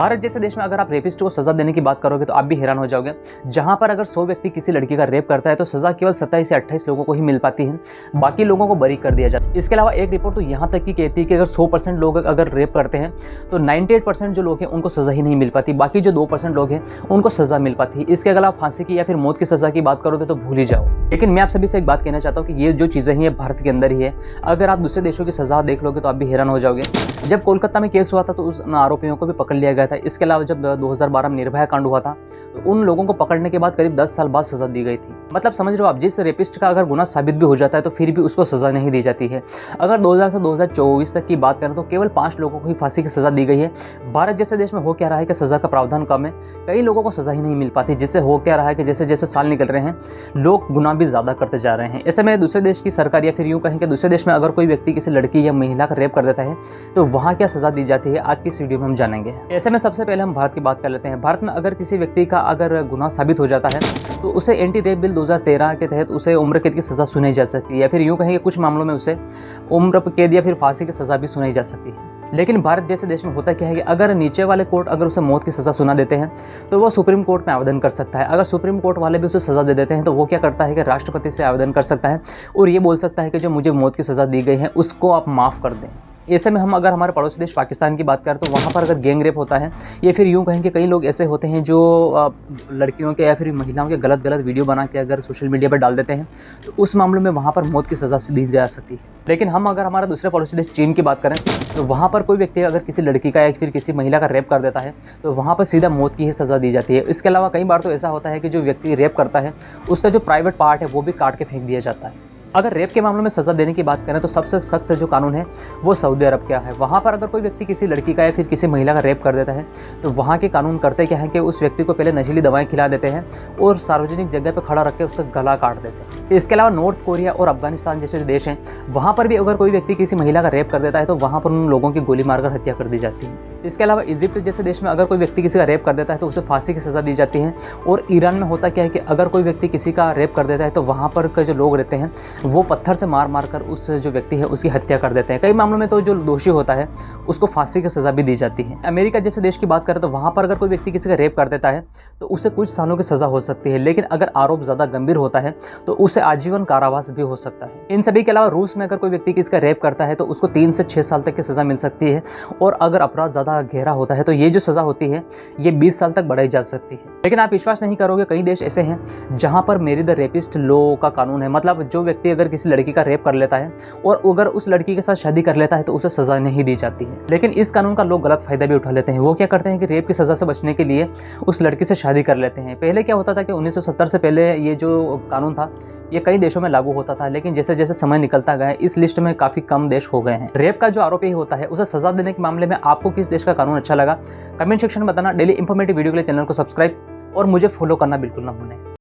भारत जैसे देश में अगर आप रेपिस्ट को सजा देने की बात करोगे तो आप भी हैरान हो जाओगे। जहां पर अगर 100 व्यक्ति किसी लड़की का रेप करता है तो सजा केवल 27 से 28 लोगों को ही मिल पाती है, बाकी लोगों को बरी कर दिया जाता है। इसके अलावा एक रिपोर्ट तो यहां तक की कहती है कि अगर 100% लोग अगर रेप करते हैं तो 98% जो लोग हैं उनको सजा ही नहीं मिल पाती, बाकी जो 2% लोग हैं उनको सजा मिल पाती है। इसके अलावा फांसी की या फिर मौत की सजा की बात करोगे तो भूल ही जाओ। लेकिन मैं आप सभी से एक बात कहना चाहता हूँ कि ये जो चीज़ें हैं ये भारत के अंदर ही है। अगर आप दूसरे देशों की सजा देख लोगे तो आप भी हैरान हो जाओगे। जब कोलकाता में केस हुआ था तो उस आरोपियों को भी पकड़ लिया गया था। इसके अलावा जब 2012 में निर्भया कांड हुआ था तो उन लोगों को पकड़ने के बाद करीब 10 साल बाद सजा दी गई थी। मतलब समझ रहे हो आप, जिस रेपिस्ट का अगर गुनाह साबित भी हो जाता है तो फिर भी उसको सजा नहीं दी जाती है। अगर 2000 से 2024 तक की बात करें तो केवल 5 लोगों को ही फांसी की सजा दी गई है। भारत जैसे देश में हो क्या रहा है कि सजा का प्रावधान कम है, कई लोगों को सजा ही नहीं मिल पाती, जिससे हो क्या रहा है कि जैसे जैसे साल निकल रहे हैं लोग गुनाह भी ज़्यादा करते जा रहे हैं। ऐसे में दूसरे देश की सरकार या फिर यूँ कहें कि दूसरे देश में अगर कोई व्यक्ति किसी लड़की या महिला का रेप कर देता है तो वहाँ क्या सजा दी जाती है, आज की इस वीडियो में हम जानेंगे। ऐसे में सबसे पहले हम भारत की बात कर लेते हैं। भारत में अगर किसी व्यक्ति का अगर गुनाह साबित हो जाता है तो उसे एंटी रेप बिल 2013 के तहत उसे उम्र कैद की सजा सुनाई जा सकती है, या फिर यूँ कहें कि कुछ मामलों में उसे उम्र कैद या फिर फांसी की सजा भी सुनाई जा सकती है। लेकिन भारत जैसे देश में होता क्या है कि अगर नीचे वाले कोर्ट अगर उसे मौत की सज़ा सुना देते हैं तो वो सुप्रीम कोर्ट में आवेदन कर सकता है। अगर सुप्रीम कोर्ट वाले भी उसे सज़ा दे देते हैं तो वो क्या करता है कि राष्ट्रपति से आवेदन कर सकता है और ये बोल सकता है कि जो मुझे मौत की सज़ा दी गई है उसको आप माफ़ कर दें। ऐसे में हम अगर हमारे पड़ोसी देश पाकिस्तान की बात करें तो वहाँ पर अगर गैंग रेप होता है या फिर यूँ कहें कि कई लोग ऐसे होते हैं जो लड़कियों के या फिर महिलाओं के गलत वीडियो बना के अगर सोशल मीडिया पर डाल देते हैं तो उस मामले में वहाँ पर मौत की सज़ा दी जा सकती है। लेकिन हम अगर हमारा दूसरे पड़ोसी देश चीन की बात करें तो वहाँ पर कोई व्यक्ति अगर किसी लड़की का या फिर किसी महिला का रेप कर देता है तो वहाँ पर सीधा मौत की ही सज़ा दी जाती है। इसके अलावा कई बार तो ऐसा होता है कि जो व्यक्ति रेप करता है उसका जो प्राइवेट पार्ट है वो भी काट के फेंक दिया जाता है। अगर रेप के मामलों में सज़ा देने की बात करें तो सबसे सख्त जो कानून है वो सऊदी अरब का है। वहाँ पर अगर कोई व्यक्ति किसी लड़की का या फिर किसी महिला का रेप कर देता है तो वहाँ के कानून करते क्या है कि उस व्यक्ति को पहले नशीली दवाएं खिला देते हैं और सार्वजनिक जगह पर खड़ा रख के उसका गला काट देते हैं। इसके अलावा नॉर्थ कोरिया और अफगानिस्तान जैसे जो देश हैं वहाँ पर भी अगर कोई व्यक्ति किसी महिला का रेप कर देता है तो वहाँ पर उन लोगों की गोली मारकर हत्या कर दी जाती है। इसके अलावा इजिप्ट जैसे देश में अगर कोई व्यक्ति किसी का रेप कर देता है तो उसे फांसी की सज़ा दी जाती है। और ईरान में होता क्या है कि अगर कोई व्यक्ति किसी का रेप कर देता है तो वहाँ पर के जो लोग रहते हैं वो पत्थर से मार कर उस जो व्यक्ति है उसकी हत्या कर देते हैं। कई मामलों में तो जो दोषी होता है उसको फांसी की सज़ा भी दी जाती है। अमेरिका जैसे देश की बात करें तो वहाँ पर अगर कोई व्यक्ति किसी का रेप कर देता है तो उसे कुछ सालों की सज़ा हो सकती है, लेकिन अगर आरोप ज़्यादा गंभीर होता है तो उसे आजीवन कारावास भी हो सकता है। इन सभी के अलावा रूस में अगर कोई व्यक्ति किसी का रेप करता है तो उसको 3 से 6 साल तक की सज़ा मिल सकती है, और अगर अपराध ज़्यादा गहरा होता है तो ये जो सज़ा होती है ये 20 साल तक बढ़ाई जा सकती है। लेकिन आप विश्वास नहीं करोगे, कई देश ऐसे हैं जहाँ पर मैरी द रेपिस्ट लॉ का कानून है। मतलब जो व्यक्ति अगर किसी लड़की का रेप कर लेता है और अगर उस लड़की के साथ शादी कर लेता है तो उसे सज़ा नहीं दी जाती है। लेकिन इस कानून का लोग गलत फायदा भी उठा लेते हैं। वो क्या करते हैं कि रेप की सज़ा से बचने के लिए उस लड़की से शादी कर लेते हैं। पहले क्या होता था कि 1970 से पहले ये जो कानून था ये कई देशों में लागू होता था, लेकिन जैसे जैसे समय निकलता गया इस लिस्ट में काफ़ी कम देश हो गए हैं। रेप का जो आरोपी होता है उसे सज़ा देने के मामले में आपको किस देश का कानून अच्छा लगा कमेंट सेक्शन में बताना। डेली इंफॉर्मेटिव वीडियो के लिए चैनल को सब्सक्राइब और मुझे फॉलो करना बिल्कुल ना भूलें।